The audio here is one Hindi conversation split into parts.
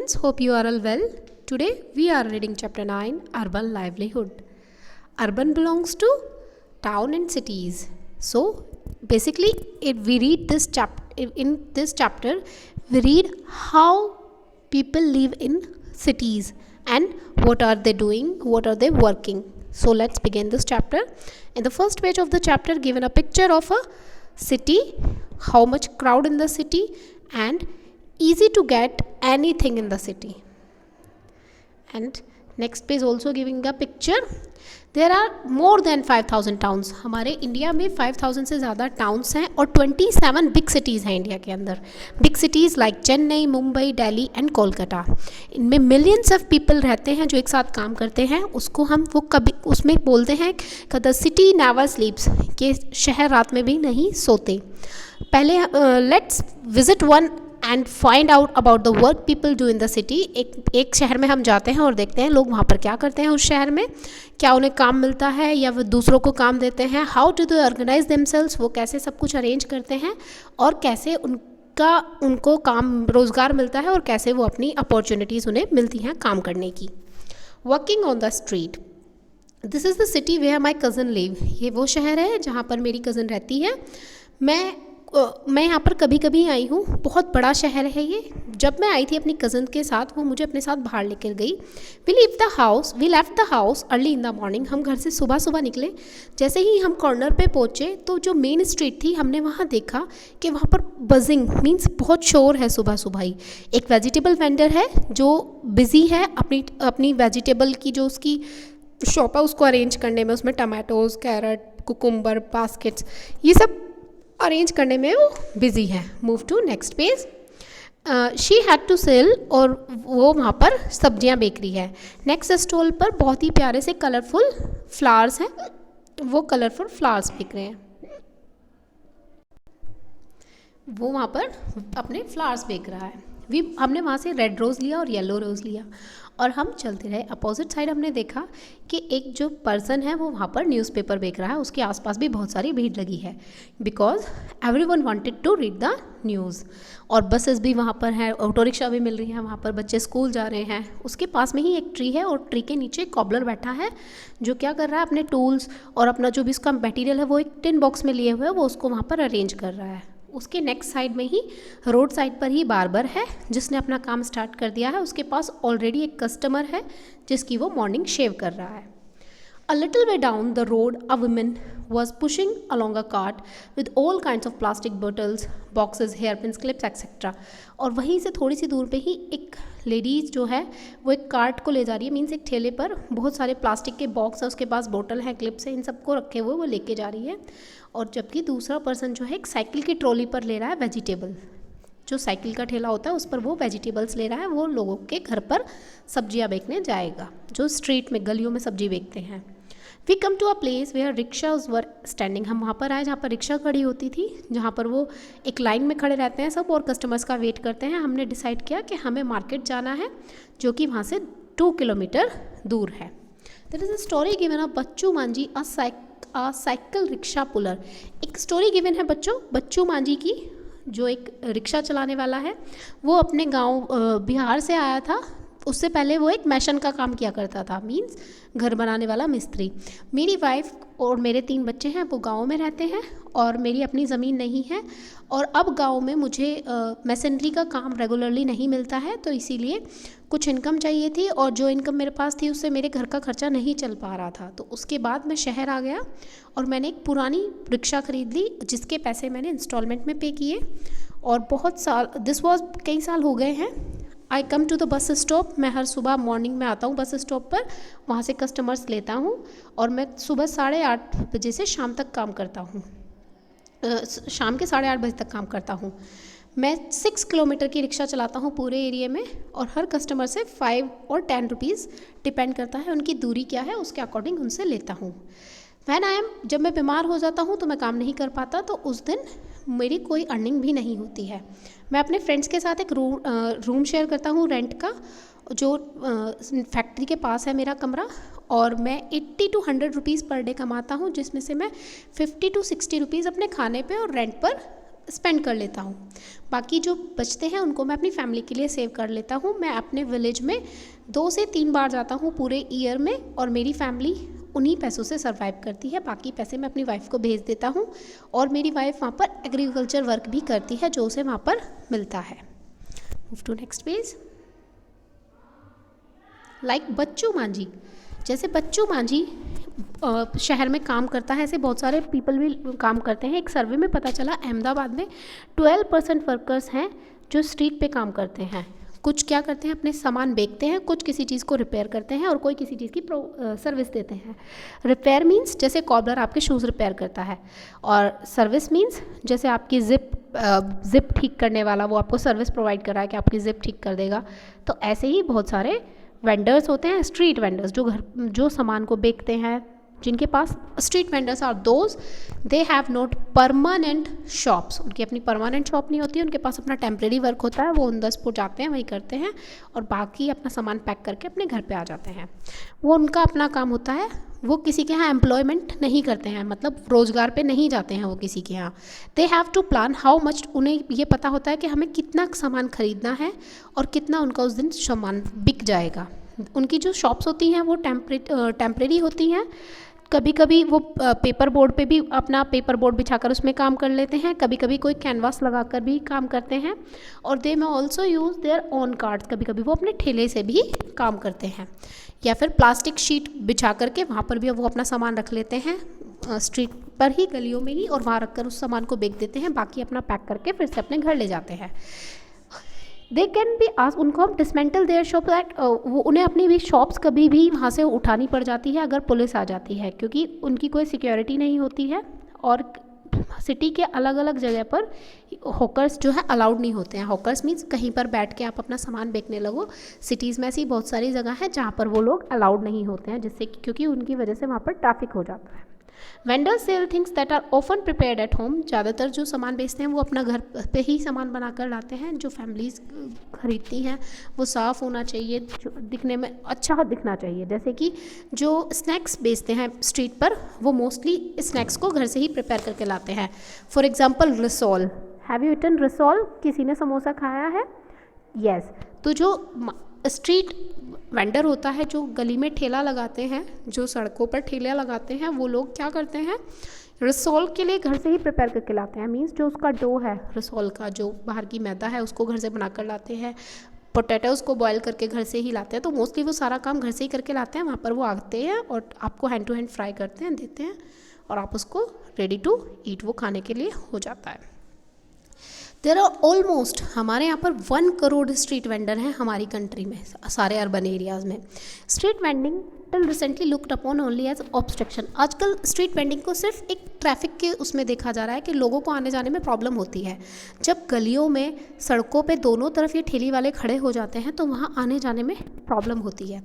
students, hope you are all well. Today we are reading chapter 9, Urban Livelihood. Urban belongs to town and cities. So basically if we read this in this chapter we read how people live in cities and what are they doing, what are they working. So let's begin this chapter. In the first page of the chapter given a picture of a city, how much crowd in the city and easy to get anything in the city. And next page also giving a picture. There are more than 5,000 towns. हमारे इंडिया में 5,000 से ज़्यादा टाउन्स हैं और 27 बिग सिटीज़ हैं इंडिया के अंदर. Big cities like Chennai, Mumbai, Delhi and Kolkata. इनमें मिलियंस ऑफ पीपल रहते हैं जो एक साथ काम करते हैं. उसको हम वो कभी उसमें बोलते हैं कि द सिटी नेवर स्लीप्स, कि शहर रात में भी नहीं सोते. पहले let's visit one and find out about the work people do in the city. एक शहर में हम जाते हैं और देखते हैं लोग वहाँ पर क्या करते हैं. उस शहर में क्या उन्हें काम मिलता है या वो दूसरों को काम देते हैं. How do they organise themselves, वो कैसे सब कुछ अरेंज करते हैं और कैसे उनको काम रोज़गार मिलता है और कैसे वो अपनी अपॉर्चुनिटीज़ उन्हें मिलती हैं काम करने की. Working on the street. This is the city where my cousin live. ये वो शहर है जहाँ पर मेरी कज़न रहती है. मैं यहाँ पर कभी कभी आई हूँ. बहुत बड़ा शहर है ये. जब मैं आई थी अपनी कज़न के साथ, वो मुझे अपने साथ बाहर लेकर गई. We left the house early in the morning. हम घर से सुबह सुबह निकले. जैसे ही हम कॉर्नर पे पहुँचे तो जो मेन स्ट्रीट थी हमने वहाँ देखा कि वहाँ पर बजिंग मीन्स बहुत शोर है सुबह सुबह ही. एक वेजिटेबल वेंडर है जो बिज़ी है अपनी वेजिटेबल की जो उसकी शॉप है उसको अरेंज करने में. उसमें टमाटोज़, कैरेट, कुकुम्बर, बास्केट्स ये सब अरेंज करने में वो बिज़ी है. Move to next page. She had to sell, और वो वहाँ पर सब्जियाँ बेच रही है. नेक्स्ट स्टॉल पर बहुत ही प्यारे से कलरफुल फ्लावर्स हैं. वो कलरफुल फ्लावर्स बेच रहे हैं. वो वहाँ पर अपने फ्लावर्स बेच रहा है. हमने वहाँ से रेड रोज़ लिया और येलो रोज़ लिया और हम चलते रहे. अपोजिट साइड हमने देखा कि एक जो पर्सन है वो वहाँ पर न्यूज़पेपर बेच रहा है. उसके आसपास भी बहुत सारी भीड़ लगी है because everyone wanted to read the news. और बसेस भी वहाँ पर हैं, ऑटो रिक्शा भी मिल रही है वहाँ पर. बच्चे स्कूल जा रहे हैं. उसके पास में ही एक ट्री है और ट्री के नीचे कॉबलर बैठा है जो क्या कर रहा है, अपने टूल्स और अपना जो भी उसका मटेरियल है वो एक टिन बॉक्स में लिए हुए है, वो उसको वहाँ पर अरेंज कर रहा है. उसके नेक्स्ट साइड में ही रोड साइड पर ही बार्बर है जिसने अपना काम स्टार्ट कर दिया है. उसके पास ऑलरेडी एक कस्टमर है जिसकी वो मॉर्निंग शेव कर रहा है. A little way down the road, a woman was pushing along a cart with all kinds of plastic bottles, boxes, hairpins, clips, etc. और वहीं से थोड़ी सी दूर पे ही एक लेडीज़ जो है वो एक कार्ट को ले जा रही है. मीन्स एक ठेले पर बहुत सारे प्लास्टिक के बॉक्स है, उसके पास बोतल है, क्लिप्स है, इन सबको रखे हुए वो लेके जा रही है. और जबकि दूसरा पर्सन जो है एक साइकिल की ट्रॉली पर ले रहा है वेजिटेबल. जो साइकिल का ठेला होता है उस पर वो वेजिटेबल्स ले रहा है. वो लोगों के घर पर सब्जियां बेचने जाएगा जो स्ट्रीट में गलियों में सब्जी बेचते हैं. We come to a place where rickshaws were standing. हम वहाँ पर आए जहाँ पर रिक्शा खड़ी होती थी, जहाँ पर वो एक लाइन में खड़े रहते हैं सब और कस्टमर्स का वेट करते हैं. हमने डिसाइड किया कि हमें मार्केट जाना है जो कि वहाँ से 2 किलोमीटर दूर है. There is a story given of Bachchu Manjhi a cycle rickshaw puller. एक स्टोरी गिवन है बच्चू मांझी की जो एक रिक्शा चलाने वाला है. वो अपने गांव बिहार से आया था. उससे पहले वो एक मैशन का काम किया करता था, मींस घर बनाने वाला मिस्त्री. मेरी वाइफ और मेरे 3 बच्चे हैं वो गांव में रहते हैं और मेरी अपनी ज़मीन नहीं है. और अब गांव में मुझे मैसनरी का काम रेगुलरली नहीं मिलता है तो इसीलिए कुछ इनकम चाहिए थी. और जो इनकम मेरे पास थी उससे मेरे घर का खर्चा नहीं चल पा रहा था. तो उसके बाद मैं शहर आ गया और मैंने एक पुरानी रिक्शा ख़रीद ली जिसके पैसे मैंने इंस्टॉलमेंट में पे किए. और दिस वॉज कई साल हो गए हैं. I come to the bus stop. मैं हर सुबह मॉर्निंग में आता हूँ बस स्टॉप पर, वहाँ से कस्टमर्स लेता हूँ और मैं सुबह 8:30 बजे से शाम तक काम करता हूँ. शाम के 8:30 बजे तक काम करता हूँ. मैं 6 किलोमीटर की रिक्शा चलाता हूँ पूरे एरिया में और हर कस्टमर से 5 और 10 रुपीज़ डिपेंड करता है उनकी दूरी क्या है उसके अकॉर्डिंग उनसे लेता हूँ. जब मैं बीमार हो जाता हूँ तो मैं काम नहीं कर पाता तो उस दिन मेरी कोई अर्निंग भी नहीं होती है. मैं अपने फ्रेंड्स के साथ एक रूम शेयर करता हूँ रेंट का, जो फैक्ट्री के पास है मेरा कमरा. और मैं 80 to 100 रुपीज़ पर डे कमाता हूँ जिसमें से मैं 50 to 60 रुपीज़ अपने खाने पे और रेंट पर स्पेंड कर लेता हूँ। बाकी जो बचते हैं उनको मैं अपनी फैमिली के लिए सेव कर लेता हूँ। मैं अपने विलेज में 2 से 3 बार जाता हूँ पूरे ईयर में, और मेरी फैमिली उन्हीं पैसों से सर्वाइव करती है। बाकी पैसे मैं अपनी वाइफ को भेज देता हूँ, और मेरी वाइफ वहाँ पर एग्रीकल्चर वर्क भी करती है जो उसे वहाँ पर मिलता है। Move to next page. Like Bachchu Manjhi, जैसे बच्चू मांझी शहर में काम करता है, ऐसे बहुत सारे पीपल भी काम करते हैं। एक सर्वे में पता चला अहमदाबाद में 12% वर्कर्स हैं जो स्ट्रीट पे काम करते हैं। कुछ क्या करते हैं, अपने सामान बेचते हैं, कुछ किसी चीज़ को रिपेयर करते हैं, और कोई किसी चीज़ की सर्विस देते हैं। रिपेयर मीन्स जैसे कॉबलर आपके शूज़ रिपेयर करता है, और सर्विस मीन्स जैसे आपकी जिप ठीक करने वाला वो आपको सर्विस प्रोवाइड कर रहा है कि आपकी जिप ठीक कर देगा। तो ऐसे ही बहुत सारे वेंडर्स होते हैं, स्ट्रीट वेंडर्स, जो सामान को बेचते हैं, जिनके पास street vendors are those they have not permanent shops. उनकी अपनी परमानेंट शॉप नहीं होती है, उनके पास अपना टेम्प्रेरी वर्क होता है, वो ऑन द स्पॉट जाते हैं, वही करते हैं, और बाकी अपना सामान पैक करके अपने घर पे आ जाते हैं। वो उनका अपना काम होता है, वो किसी के यहाँ एम्प्लॉयमेंट नहीं करते हैं, मतलब रोज़गार पे नहीं जाते हैं वो किसी के यहाँ। They have to plan how much, उन्हें ये पता होता है कि हमें कितना सामान खरीदना है और कितना उनका उस दिन सामान बिक जाएगा। उनकी जो शॉप्स होती हैं वो टेम्प्रेरी होती हैं। कभी कभी वो पेपर बोर्ड पे भी अपना पेपर बोर्ड बिछाकर उसमें काम कर लेते हैं, कभी कभी कोई कैनवास लगाकर भी काम करते हैं, और दे में also use their own cards, कभी कभी वो अपने ठेले से भी काम करते हैं, या फिर प्लास्टिक शीट बिछा करके वहाँ पर भी वो अपना सामान रख लेते हैं स्ट्रीट पर ही, गलियों में ही, और वहाँ रखकर उस सामान को बेच देते हैं, बाकी अपना पैक करके फिर से अपने घर ले जाते हैं। दे कैन बी आस्क, उनको हम डिसमेंटल देयर शॉप दैट, वो उन्हें अपनी भी शॉप्स कभी भी वहाँ से उठानी पड़ जाती है अगर पुलिस आ जाती है, क्योंकि उनकी कोई सिक्योरिटी नहीं होती है, और सिटी के अलग अलग जगह पर हॉकर्स जो है अलाउड नहीं होते हैं। हॉकर्स मीन्स कहीं पर बैठ के आप अपना सामान बेचने लगो। सिटीज़ में ऐसी बहुत सारी जगह है जहाँ पर वो लोग अलाउड नहीं होते हैं, जिससे क्योंकि उनकी वजह से वहाँ पर ट्रैफिक हो जाता है। Vendors sell things that are often prepared at home, ज़्यादातर जो सामान बेचते हैं वो अपना घर पे ही सामान बनाकर लाते हैं। जो फैमिलीज़ खरीदती हैं वो साफ़ होना चाहिए, जो दिखने में अच्छा दिखना चाहिए। जैसे कि जो स्नैक्स बेचते हैं स्ट्रीट पर, वो मोस्टली स्नैक्स को घर से ही प्रिपेयर करके लाते हैं। For example rissole, have you eaten rissole? किसी ने समोसा खाया है? यस। तो जो स्ट्रीट वेंडर होता है, जो गली में ठेला लगाते हैं, जो सड़कों पर ठेला लगाते हैं, वो लोग क्या करते हैं, रिसोल के लिए घर से ही प्रिपेयर करके लाते हैं। मीन्स जो उसका डो है रिसोल का, जो बाहर की मैदा है, उसको घर से बनाकर लाते हैं। पोटैटोज़ को बॉयल करके घर से ही लाते हैं। तो मोस्टली वो सारा काम घर से ही करके लाते हैं। वहाँ पर वो आते हैं और आपको हैंड टू हैंड फ्राई करते हैं, देते हैं, और आप उसको रेडी टू ईट वो खाने के लिए हो जाता है। देर आर ऑलमोस्ट, हमारे यहाँ पर 1 करोड़ स्ट्रीट वेंडर हैं हमारी कंट्री में, सारे अर्बन एरियाज़ में। Street vending till recently looked upon only as obstruction. आजकल स्ट्रीट वेंडिंग को सिर्फ एक ट्रैफिक के उसमें देखा जा रहा है कि लोगों को आने जाने में प्रॉब्लम होती है। जब गलियों में, सड़कों पे दोनों तरफ ये ठेली वाले खड़े हो जाते हैं तो वहाँ आने जाने में प्रॉब्लम होती है।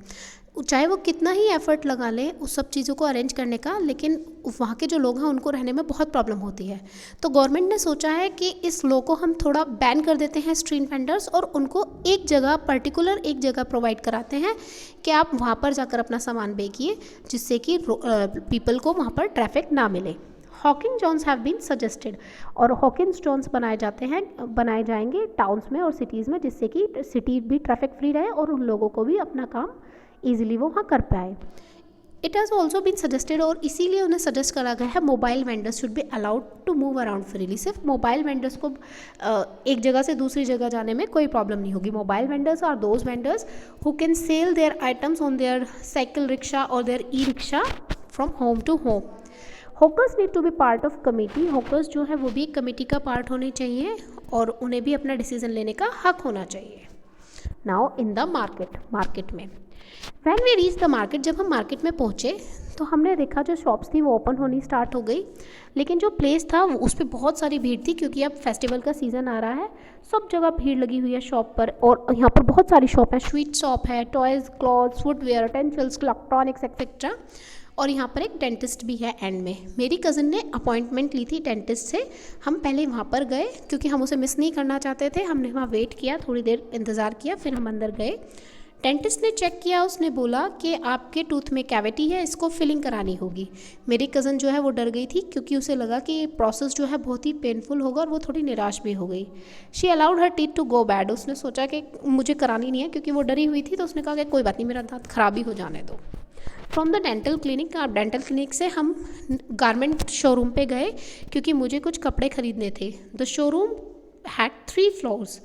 चाहे वो कितना ही एफर्ट लगा लें उस सब चीज़ों को अरेंज करने का, लेकिन वहाँ के जो लोग हैं उनको रहने में बहुत प्रॉब्लम होती है। तो गवर्नमेंट ने सोचा है कि इस लॉ को हम थोड़ा बैन कर देते हैं स्ट्रीट वेंडर्स, और उनको एक जगह, पर्टिकुलर एक जगह प्रोवाइड कराते हैं कि आप वहाँ पर जाकर अपना सामान बेचिए, जिससे कि पीपल को वहाँ पर ट्रैफिक ना मिले। Hawking zones have been suggested, और हॉकिंग्स जोन्स बनाए जाएंगे टाउन्स में और सिटीज़ में, जिससे कि सिटी भी ट्रैफिक फ्री रहे और उन लोगों को भी अपना काम ईजिली वो वहाँ कर पाए। It has also been suggested, और इसीलिए उन्हें सजेस्ट करा गया है, mobile vendors should be allowed to move around freely. सिर्फ मोबाइल वेंडर्स को एक जगह से दूसरी जगह जाने में कोई प्रॉब्लम नहीं होगी। Mobile vendors are those vendors who can sell their items on their cycle rickshaw और their e rickshaw from home to home. Hawkers need to be part of committee. Hawkers जो है वो भी एक कमेटी का पार्ट होने चाहिए, और उन्हें भी अपना डिसीजन लेने का हक होना चाहिए। नाउ इन द मार्केट में, when we reach the market, जब हम मार्केट में पहुँचे तो हमने देखा जो शॉप्स थी वो ओपन होनी स्टार्ट हो गई, लेकिन जो प्लेस था उस पर बहुत सारी भीड़ थी, क्योंकि अब फेस्टिवल का सीज़न आ रहा है। सब जगह भीड़ लगी हुई है शॉप पर, और यहाँ पर बहुत सारी शॉप है। स्वीट शॉप है, toys, clothes, footwear, utensils, electronics etcetera, और यहाँ पर एक डेंटिस्ट भी है एंड में। मेरी कज़न ने अपॉइंटमेंट ली थी डेंटिस्ट से। हम पहले वहाँ पर गए क्योंकि हम उसे मिस नहीं करना चाहते थे। हमने वहाँ वेट किया, थोड़ी देर इंतज़ार किया, फिर हम अंदर गए। डेंटिस्ट ने चेक किया, उसने बोला कि आपके टूथ में कैविटी है, इसको फिलिंग करानी होगी। मेरी कज़न जो है वो डर गई थी क्योंकि उसे लगा कि ये प्रोसेस जो है बहुत ही पेनफुल होगा और वो थोड़ी निराश भी हो गई। She allowed her teeth to go bad. उसने सोचा कि मुझे करानी नहीं है, क्योंकि वो डरी हुई थी, तो उसने कहा कि कोई बात नहीं, मेरा दांत खराब ही हो जाने दो। फ्रॉम द डेंटल क्लिनिक, आप डेंटल क्लिनिक से हम गारमेंट शोरूम पे गए क्योंकि मुझे कुछ कपड़े ख़रीदने थे। The showroom had 3 floors.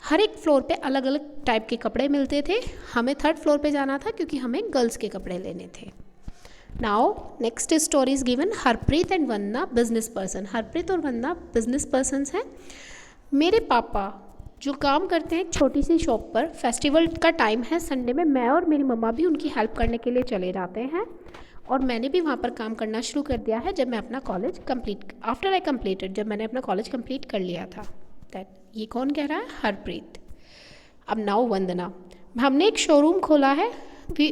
हर एक फ्लोर पे अलग अलग टाइप के कपड़े मिलते थे। हमें 3rd फ्लोर पे जाना था क्योंकि हमें गर्ल्स के कपड़े लेने थे। Now next story is given Harpreet and Vandana business person. Harpreet और वंदना बिजनेस पर्सनस हैं। मेरे पापा जो काम करते हैं एक छोटी सी शॉप पर, फेस्टिवल का टाइम है, संडे में मैं और मेरी मम्मा भी उनकी हेल्प करने के लिए चले जाते हैं। और मैंने भी वहाँ पर काम करना शुरू कर दिया है जब मैं अपना कॉलेज आफ्टर आई कंप्लीटेड, जब मैंने अपना कॉलेज कंप्लीट कर लिया था। दैट ये कौन कह रहा है? हरप्रीत। अब नाउ वंदना। हमने एक शोरूम खोला है,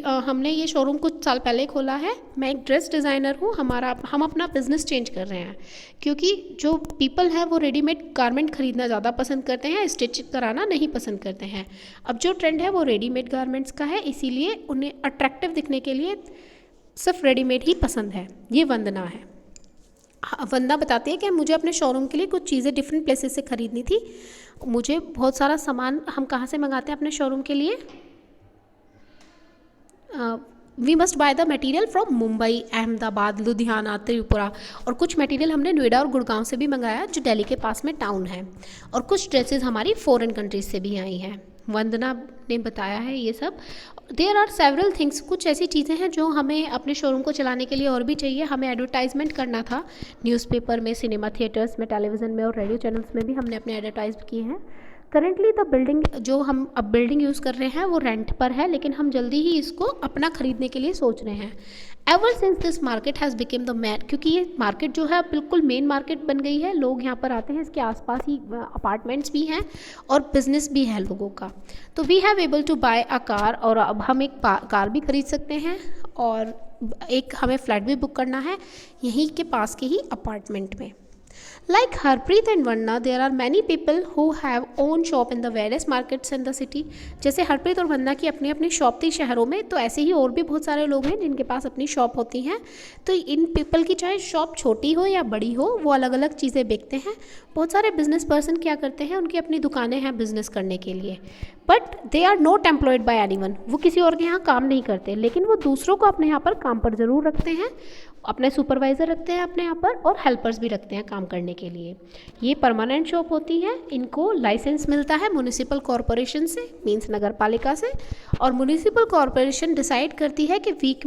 हमने ये शोरूम कुछ साल पहले खोला है। मैं एक ड्रेस डिज़ाइनर हूँ। हम अपना बिज़नेस चेंज कर रहे हैं क्योंकि जो पीपल हैं वो रेडीमेड गारमेंट ख़रीदना ज़्यादा पसंद करते हैं, स्टिच कराना नहीं पसंद करते हैं। अब जो ट्रेंड है वो रेडीमेड गारमेंट्स का है, इसीलिए उन्हें अट्रैक्टिव दिखने के लिए सिर्फ रेडीमेड ही पसंद है। ये वंदना है। वंदना बताती है कि मुझे अपने शोरूम के लिए कुछ चीज़ें डिफरेंट प्लेसेस से ख़रीदनी थी। मुझे बहुत सारा सामान हम कहाँ से मंगाते हैं अपने शोरूम के लिए? We must buy the material from Mumbai, Ahmedabad, Ludhiana, Tripura, और कुछ मटेरियल हमने नोएडा और गुड़गांव से भी मंगाया जो दिल्ली के पास में टाउन है, और कुछ ड्रेसेस हमारी फॉरेन कंट्रीज से भी आई हैं। वंदना ने बताया है ये सब। देयर आर सेवरल थिंग्स, कुछ ऐसी चीज़ें हैं जो हमें अपने शोरूम को चलाने के लिए और भी चाहिए। हमें एडवर्टाइजमेंट करना था न्यूज़पेपर में, सिनेमा थिएटर्स में, टेलीविज़न में और रेडियो चैनल्स में भी हमने अपने एडवर्टाइज किए हैं। करेंटली द बिल्डिंग जो हम अब बिल्डिंग यूज़ कर रहे हैं वो रेंट पर है, लेकिन हम जल्दी ही इसको अपना ख़रीदने के लिए सोच रहे हैं। Ever since this market has became the man, क्योंकि ये मार्केट जो है बिल्कुल मेन मार्केट बन गई है, लोग यहाँ पर आते हैं, इसके आसपास ही अपार्टमेंट्स भी हैं और बिजनेस भी है लोगों का। तो we have able to buy a car, और अब हम एक कार भी खरीद सकते हैं, और एक हमें फ्लैट भी बुक करना है यहीं के पास के ही अपार्टमेंट में। Like Harpreet and Vanna, there are many people who have own shop in the various markets in the city. जैसे हरप्रीत और वंदना की अपनी अपनी शॉप थी शहरों में, तो ऐसे ही और भी बहुत सारे लोग हैं जिनके पास अपनी शॉप होती हैं। तो इन पीपल की चाहे शॉप छोटी हो या बड़ी हो, वो अलग अलग चीज़ें बेचते हैं। बहुत सारे बिजनेस पर्सन क्या करते हैं, उनकी अपनी दुकानें हैं बिजनेस करने के लिए, but they are not employed by anyone. वो किसी और के यहाँ काम नहीं करते, लेकिन वो दूसरों को अपने यहाँ पर काम पर ज़रूर रखते हैं। अपने सुपरवाइज़र रखते हैं अपने यहाँ पर, और हेल्पर्स भी रखते हैं काम करने के लिए। ये परमानेंट शॉप होती है। इनको लाइसेंस मिलता है म्युनिसिपल कॉरपोरेशन से, मीन्स नगर पालिका से, और म्युनिसिपल कॉरपोरेशन डिसाइड करती है कि वीक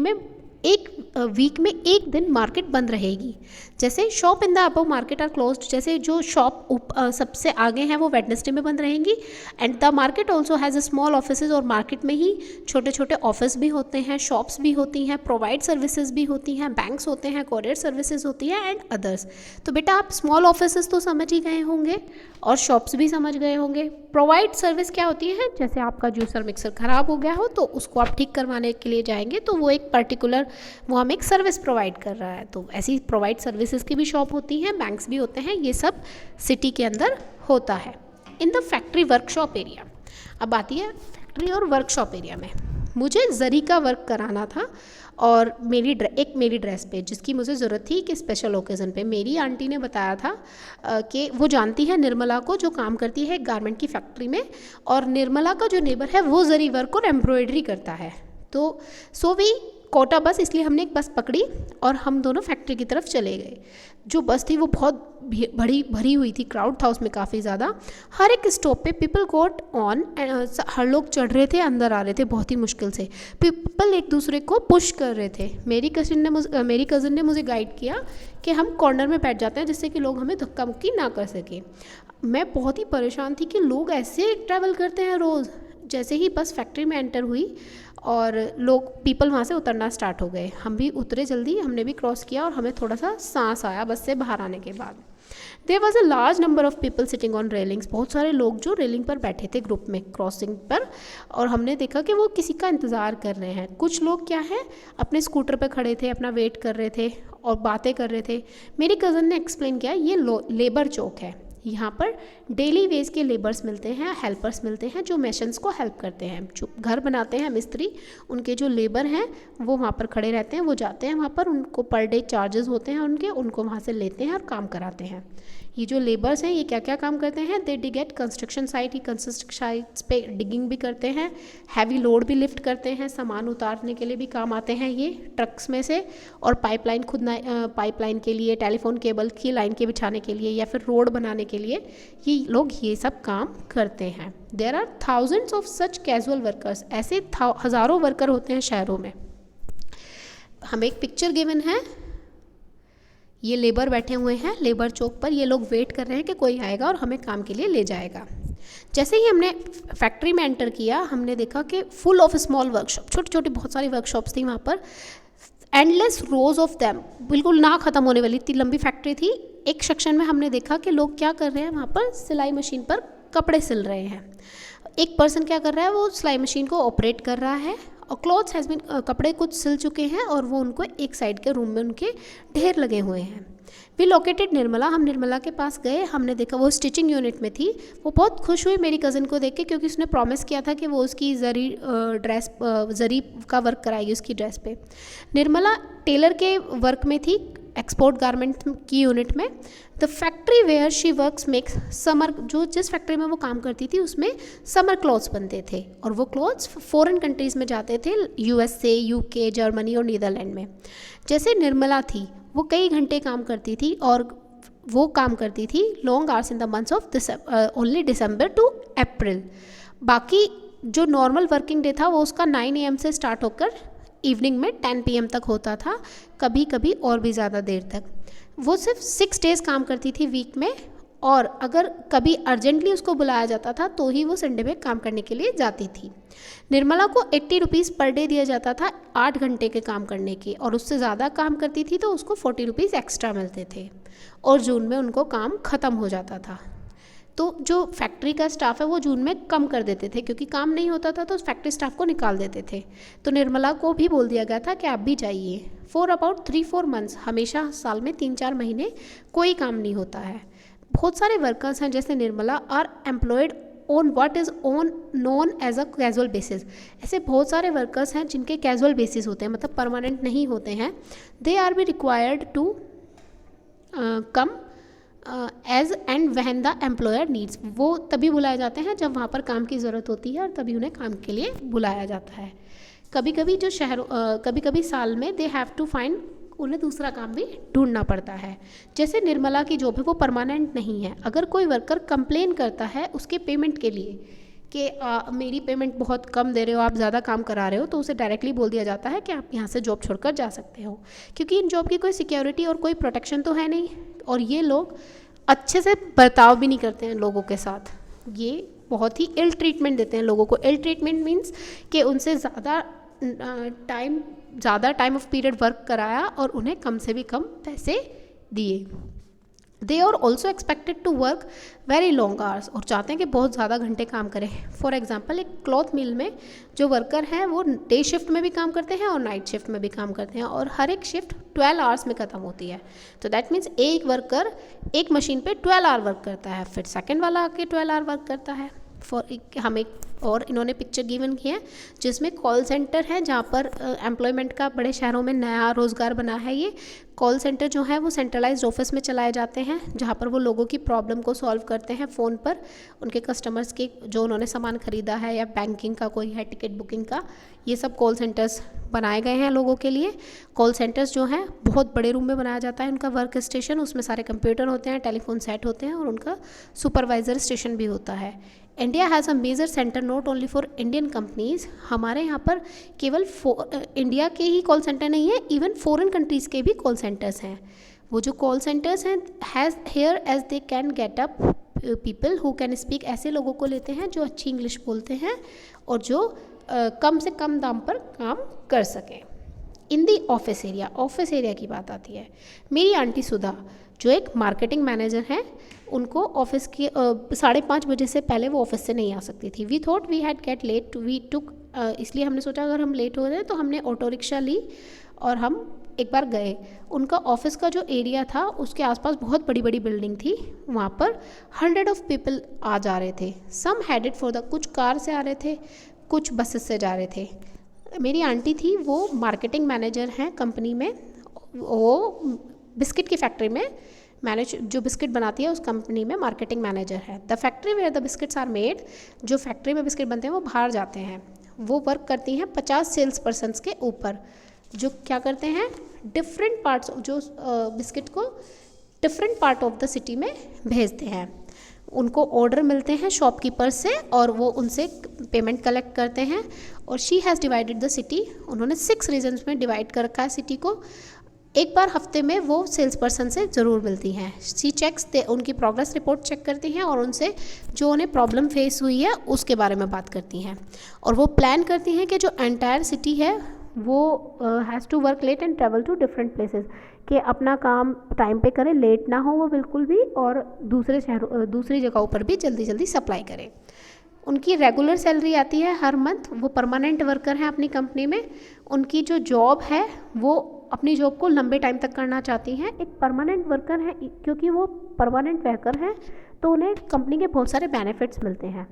में एक दिन मार्केट बंद रहेगी। जैसे shop in the above market are closed, जैसे जो शॉप सबसे आगे हैं वो वेडनेसडे में बंद रहेंगी। And the market also has a small offices, और मार्केट में ही छोटे छोटे ऑफिस भी होते हैं, शॉप्स भी होती हैं, प्रोवाइड सर्विसेज भी होती हैं, बैंक्स होते हैं, कोरियर सर्विसेज होती है एंड अदर्स। तो बेटा आप स्मॉल ऑफिसेज तो समझ ही गए होंगे और शॉप्स भी समझ गए होंगे। प्रोवाइड सर्विस क्या होती है? जैसे आपका जूसर मिक्सर ख़राब हो गया हो तो उसको आप ठीक करवाने के लिए जाएंगे, तो वो एक पर्टिकुलर वो हमें एक सर्विस प्रोवाइड कर रहा है। तो ऐसी प्रोवाइड सर्विसेज की भी शॉप होती हैं, बैंक्स भी होते हैं, ये सब सिटी के अंदर होता है। In the factory workshop area, अब आती है फैक्ट्री और वर्कशॉप एरिया में। मुझे जरी का वर्क कराना था, और मेरी ड्रेस पे जिसकी मुझे ज़रूरत थी कि स्पेशल ओकेज़न पे। मेरी आंटी ने बताया था कि वो जानती है निर्मला को, जो काम करती है गारमेंट की फैक्ट्री में, और निर्मला का जो नेबर है वो जरी वर्क और एम्ब्रॉयडरी करता है। तो सो वी कोटा बस, इसलिए हमने एक बस पकड़ी और हम दोनों फैक्ट्री की तरफ चले गए। जो बस थी वो बहुत भरी हुई थी, क्राउड था उसमें काफ़ी ज़्यादा। हर एक स्टॉप पे पीपल गोट ऑन, हर लोग चढ़ रहे थे, अंदर आ रहे थे बहुत ही मुश्किल से। पीपल एक दूसरे को पुश कर रहे थे। मेरी कज़न ने मुझे गाइड किया कि हम कॉर्नर में बैठ जाते हैं जिससे कि लोग हमें धक्का मुक्की ना कर सकें। मैं बहुत ही परेशान थी कि लोग ऐसे ट्रैवल करते हैं रोज़। जैसे ही बस फैक्ट्री में एंटर हुई और पीपल वहाँ से उतरना स्टार्ट हो गए, हम भी उतरे जल्दी, हमने भी क्रॉस किया और हमें थोड़ा सा सांस आया बस से बाहर आने के बाद। There was a large number of people sitting on railings, बहुत सारे लोग जो रेलिंग पर बैठे थे ग्रुप में क्रॉसिंग पर, और हमने देखा कि वो किसी का इंतज़ार कर रहे हैं। कुछ लोग क्या है अपने स्कूटर पर खड़े थे, अपना वेट कर रहे थे और बातें कर रहे थे। मेरी कज़न ने एक्सप्लेन किया ये लेबर चौक है, यहाँ पर डेली वेज के लेबर्स मिलते हैं, हेल्पर्स मिलते हैं जो मशीन्स को हेल्प करते हैं। जो घर बनाते हैं मिस्त्री, उनके जो लेबर हैं वो वहाँ पर खड़े रहते हैं, वो जाते हैं वहाँ पर, उनको पर डे चार्जेस होते हैं उनको वहाँ से लेते हैं और काम कराते हैं। ये जो लेबर्स हैं ये क्या क्या काम करते हैं, दे डिग एट कंस्ट्रक्शन साइट, ही कंस्ट्रक्शन साइट्स पे डिगिंग भी करते हैं, हैवी लोड भी लिफ्ट करते हैं, सामान उतारने के लिए भी काम आते हैं ये ट्रक्स में से, और पाइपलाइन के लिए, टेलीफोन केबल की लाइन के बिछाने के लिए या फिर रोड बनाने के लिए ये लोग ये सब काम करते हैं। There are thousands of such casual workers, ऐसे हज़ारों वर्कर होते हैं शहरों में। हमें एक पिक्चर गिवन है, ये लेबर बैठे हुए हैं लेबर चौक पर, ये लोग वेट कर रहे हैं कि कोई आएगा और हमें काम के लिए ले जाएगा। जैसे ही हमने फैक्ट्री में एंटर किया, हमने देखा कि फुल ऑफ स्मॉल वर्कशॉप, छोटी छोटी बहुत सारी वर्कशॉप्स थी वहाँ पर, एंडलेस रोज ऑफ दैम, बिल्कुल ना ख़त्म होने वाली इतनी लंबी फैक्ट्री थी। एक सेक्शन में हमने देखा कि लोग क्या कर रहे हैं, वहाँ पर सिलाई मशीन पर कपड़े सिल रहे हैं। एक पर्सन क्या कर रहा है, वो सिलाई मशीन को ऑपरेट कर रहा है, और क्लॉथ्स हैज़ बीन, कपड़े कुछ सिल चुके हैं और वो उनको एक साइड के रूम में उनके ढेर लगे हुए हैं। वी लोकेटेड निर्मला, हम निर्मला के पास गए, हमने देखा वो स्टिचिंग यूनिट में थी। वो बहुत खुश हुई मेरी कज़न को देख के, क्योंकि उसने प्रॉमिस किया था कि वो उसकी जरी का वर्क कराएगी उसकी ड्रेस पे। निर्मला टेलर के वर्क में थी, एक्सपोर्ट गारमेंट की यूनिट में। The factory where she works makes summer, जो जिस फैक्ट्री में वो काम करती थी उसमें समर क्लॉथ्स बनते थे, और वो क्लॉथ्स फॉरेन कंट्रीज़ में जाते थे, USA, UK, जर्मनी और नीदरलैंड में। जैसे निर्मला थी वो कई घंटे काम करती थी, और वो काम करती थी long hours in the months of only December to April. बाकी जो नॉर्मल वर्किंग डे था वो उसका 9 AM से स्टार्ट होकर इवनिंग में 10 PM तक होता था, कभी कभी और भी ज़्यादा देर तक। वो सिर्फ 6 डेज़ काम करती थी वीक में, और अगर कभी अर्जेंटली उसको बुलाया जाता था तो ही वो संडे में काम करने के लिए जाती थी। निर्मला को 80 रुपीज़ पर डे दिया जाता था 8 घंटे के काम करने के, और उससे ज़्यादा काम करती थी तो उसको 40 रुपीज़ एक्स्ट्रा मिलते थे, और जून में उनको काम ख़त्म हो जाता था। तो जो फैक्ट्री का स्टाफ है वो जून में कम कर देते थे, क्योंकि काम नहीं होता था तो फैक्ट्री स्टाफ को निकाल देते थे। तो निर्मला को भी बोल दिया गया था कि आप भी जाइए। फॉर अबाउट 3-4 मंथ्स, हमेशा साल में 3-4 महीने कोई काम नहीं होता है। बहुत सारे वर्कर्स हैं जैसे Nirmala are employed on what is on known as a casual basis. ऐसे बहुत सारे वर्कर्स हैं जिनके कैजुअल बेसिस होते हैं, मतलब परमानेंट नहीं होते हैं। They are be required to come as and when the employer needs. वो तभी बुलाए जाते हैं जब वहाँ पर काम की ज़रूरत होती है, और तभी उन्हें काम के लिए बुलाया जाता है। कभी कभी जो कभी कभी साल में दे हैव टू फाइंड, उन्हें दूसरा काम भी ढूंढना पड़ता है। जैसे निर्मला की जॉब है वो परमानेंट नहीं है। अगर कोई वर्कर कंप्लेन करता है उसके पेमेंट के लिए कि मेरी पेमेंट बहुत कम दे रहे हो, आप ज़्यादा काम करा रहे हो, तो उसे डायरेक्टली बोल दिया जाता है कि आप यहाँ से जॉब छोड़कर जा सकते हो, क्योंकि इन जॉब की कोई सिक्योरिटी और कोई प्रोटेक्शन तो है नहीं, और ये लोग अच्छे से बर्ताव भी नहीं करते हैं लोगों के साथ। ये बहुत ही इल ट्रीटमेंट देते हैं लोगों को। इल ट्रीटमेंट मीन्स कि उनसे ज़्यादा टाइम ऑफ पीरियड वर्क कराया और उन्हें कम से भी कम पैसे दिए। They are also expected to work very long hours, और चाहते हैं कि बहुत ज़्यादा घंटे काम करें। फॉर एग्जाम्पल, एक क्लॉथ मिल में जो वर्कर हैं वो डे शिफ्ट में भी काम करते हैं और नाइट शिफ्ट में भी काम करते हैं, और हर एक शिफ्ट 12 आवर्स में ख़त्म होती है। तो दैट मीन्स एक वर्कर एक मशीन पे 12 आवर वर्क करता है, फिर सेकेंड वाला आके 12 आवर वर्क करता है। हम एक और इन्होंने पिक्चर गिवन की है जिसमें कॉल सेंटर है, जहाँ पर एम्प्लॉयमेंट का बड़े शहरों में नया रोज़गार बना है। ये कॉल सेंटर जो है वो सेंट्रलाइज्ड ऑफिस में चलाए जाते हैं, जहाँ पर वो लोगों की प्रॉब्लम को सॉल्व करते हैं फ़ोन पर, उनके कस्टमर्स की जो उन्होंने सामान ख़रीदा है या बैंकिंग का कोई है, टिकट बुकिंग का, ये सब कॉल सेंटर्स बनाए गए हैं लोगों के लिए। कॉल सेंटर्स जो हैं बहुत बड़े रूम में बनाया जाता है उनका वर्क स्टेशन, उसमें सारे कंप्यूटर होते हैं, टेलीफोन सेट होते हैं, और उनका सुपरवाइज़र स्टेशन भी होता है। India has a major centre not only for Indian companies. हमारे यहाँ पर केवल इंडिया के ही कॉल सेंटर नहीं है, इवन फॉरेन कंट्रीज़ के भी कॉल सेंटर्स हैं। वो जो कॉल सेंटर्स हैं has here as they can get up people who can speak, ऐसे लोगों को लेते हैं जो अच्छी इंग्लिश बोलते हैं और जो कम से कम दाम पर काम कर सकें। इन दी ऑफिस एरिया की बात आती है। मेरी आंटी सुधा जो एक मार्केटिंग मैनेजर हैं, उनको ऑफिस की 5:30 बजे से पहले वो ऑफिस से नहीं आ सकती थी। We thought we had get late, we took, इसलिए हमने सोचा अगर हम लेट हो रहे हैं तो हमने ऑटो रिक्शा ली और हम एक बार गए, उनका ऑफिस का जो एरिया था उसके आसपास बहुत बड़ी बड़ी बिल्डिंग थी, वहाँ पर 100 ऑफ पीपल आ जा रहे थे। सम हेडेड फॉर द, कुछ कार से आ रहे थे, कुछ बसेस से जा रहे थे। मेरी आंटी थी, वो मार्केटिंग मैनेजर हैं कंपनी में, वो बिस्किट की फैक्ट्री में मैनेज, जो बिस्किट बनाती है उस कंपनी में मार्केटिंग मैनेजर है। The factory where the biscuits are made, जो फैक्ट्री में बिस्किट बनते हैं वो बाहर जाते हैं। वो वर्क करती हैं 50 सेल्स पर्सनस के ऊपर, जो क्या करते हैं, डिफरेंट पार्ट्स, जो बिस्किट को different part of the city में भेजते हैं। उनको ऑर्डर मिलते हैं शॉपकीपर से और वो उनसे पेमेंट कलेक्ट करते हैं। और she has divided the city, उन्होंने 6 रीजन्स में डिवाइड कर रखा है सिटी को। एक बार हफ्ते में वो सेल्स पर्सन से ज़रूर मिलती हैं। सी चेक्स, उनकी प्रोग्रेस रिपोर्ट चेक करती हैं और उनसे जो उन्हें प्रॉब्लम फेस हुई है उसके बारे में बात करती हैं। और वो प्लान करती हैं कि जो एंटायर सिटी है वो has to work late and travel to different places, कि अपना काम टाइम पे करें, लेट ना हो वो बिल्कुल भी, और दूसरी जगहों पर भी जल्दी जल्दी सप्लाई करें। उनकी रेगुलर सैलरी आती है हर मंथ, वो परमानेंट वर्कर हैं अपनी कंपनी में। उनकी जो जॉब है वो अपनी जॉब को लंबे टाइम तक करना चाहती हैं। एक परमानेंट वर्कर है, क्योंकि वो परमानेंट वर्कर हैं तो उन्हें कंपनी के बहुत सारे बेनिफिट्स मिलते हैं।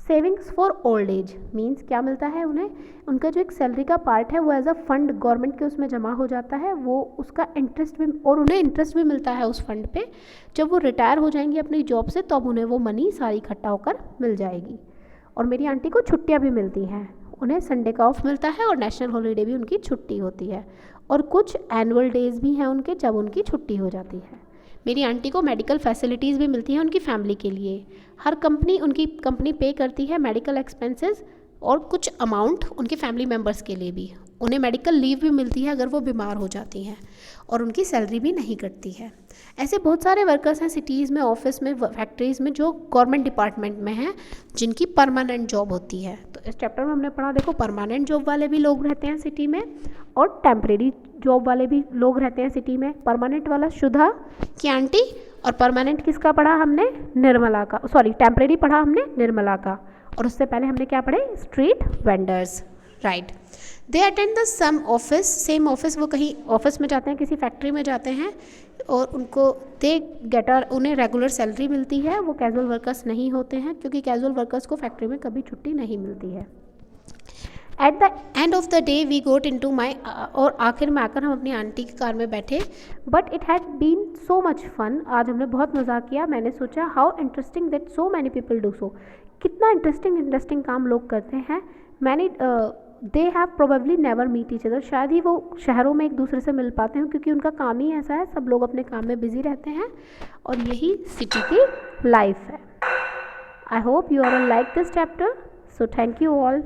Savings for old age means क्या मिलता है उन्हें, उनका जो एक सैलरी का पार्ट है वो एज अ फंड गवर्नमेंट के उसमें जमा हो जाता है, वो उसका इंटरेस्ट भी, और उन्हें इंटरेस्ट भी मिलता है उस फंड पे। जब वो रिटायर हो जाएंगी अपनी जॉब से तब उन्हें वो मनी सारी इकट्ठा होकर मिल जाएगी। और मेरी आंटी को छुट्टियाँ भी मिलती हैं, उन्हें संडे का ऑफ मिलता है और नेशनल हॉलीडे भी उनकी छुट्टी होती है, और कुछ एनुअल डेज भी हैं उनके जब उनकी छुट्टी हो जाती है। मेरी आंटी को मेडिकल फैसिलिटीज़ भी मिलती हैं उनकी फैमिली के लिए। हर कंपनी, उनकी कंपनी पे करती है मेडिकल एक्सपेंसेस और कुछ अमाउंट उनके फैमिली मेम्बर्स के लिए भी। उन्हें मेडिकल लीव भी मिलती है अगर वो बीमार हो जाती हैं, और उनकी सैलरी भी नहीं कटती है। ऐसे बहुत सारे वर्कर्स हैं सिटीज़ में, ऑफिस में, फैक्ट्रीज़ में, जो गवर्नमेंट डिपार्टमेंट में हैं, जिनकी परमानेंट जॉब होती है। तो इस चैप्टर में हमने पढ़ा, देखो परमानेंट जॉब वाले भी लोग रहते हैं सिटी में और टेम्परेरी जॉब वाले भी लोग रहते हैं सिटी में। परमानेंट वाला सुधा की आंटी, और परमानेंट किसका पढ़ा हमने, निर्मला का, सॉरी टेम्परेरी पढ़ा हमने निर्मला का। और उससे पहले हमने क्या पढ़े, street vendors, right. They attend the some office, same office, वो कहीं ऑफिस में जाते हैं, किसी फैक्ट्री में जाते हैं, और उनको दे गेटर, उन्हें रेगुलर सैलरी मिलती है। वो कैजुअल वर्कर्स नहीं होते हैं, क्योंकि कैजुअल वर्कर्स को फैक्ट्री में कभी छुट्टी नहीं मिलती है। At the end of the day we got in to my, और आखिर में आकर हम अपनी आंटी की कार में बैठे। But it had been so much fun, आज हमने बहुत मज़ा किया। मैंने सोचा how interesting that so many people do so, कितना इंटरेस्टिंग काम लोग करते हैं। Many they have probably never meet each other, शायद ही वो शहरों में एक दूसरे से मिल पाते हैं, क्योंकि उनका काम ही ऐसा है, सब लोग अपने काम में बिजी रहते हैं, और यही सिटी की लाइफ है। I hope you are like this chapter, so thank you all.